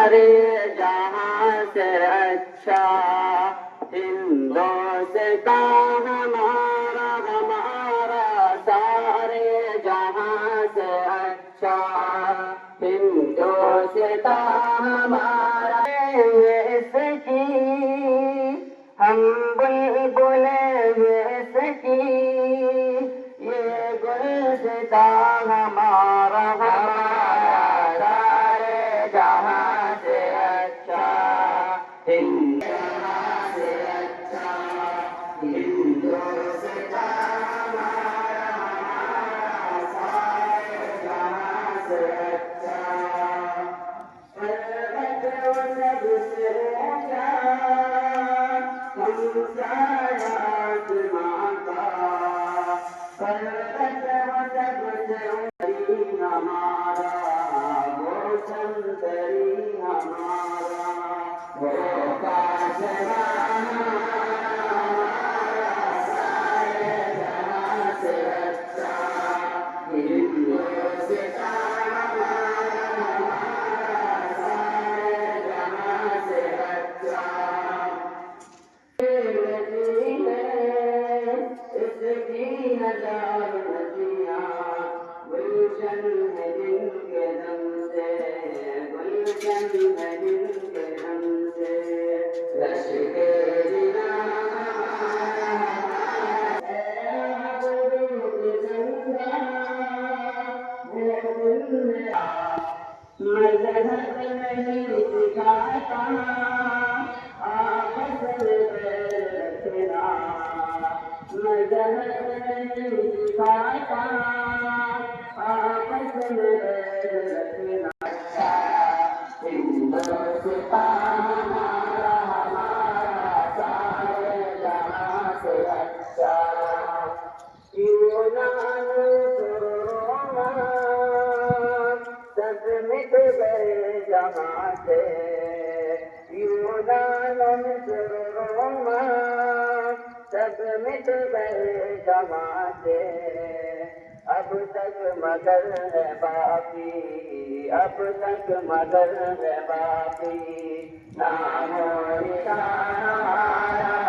सारे जहां से अच्छा हिंदुस्तान हमारा हमारा सारे जहां से अच्छा हिंदुस्तान हमारा इसकी हम बुलबुल इसकी ये गुलस्तान हमारा हमारा सारे जहां से अच्छा जहां से अच्छा हिंदुस्तान हमारा हमारा सारे जहां से अच्छा पर्वत सबसे ऊंचा हमसाया आसमां का पर्वत सबसे ऊंचा हमारा वो संतरी हमारा वो काशवान हमारा सारे जहां से अच्छा हिंदुस्तान हमारा हमारा सारे जहां से अच्छा नदी है इसकी हजार नदियाँ गुलशन है जिनके दम से गुलशन है जिनके दम से रश के बिना हमारा गुरु की संख्या वो मजहब नहीं सिखाता आपस में रखना मजहब नहीं सिखाता आपस में रखना अच्छा हिंदुस्तान हमारा हमारा सारे जहां से अच्छा यूनान सब मिट गए जहां से यूनान रोमा सब मिट गए जहां से अब तक मगर है बाकी अब तक मगर है बाकी नामो निशान हमारा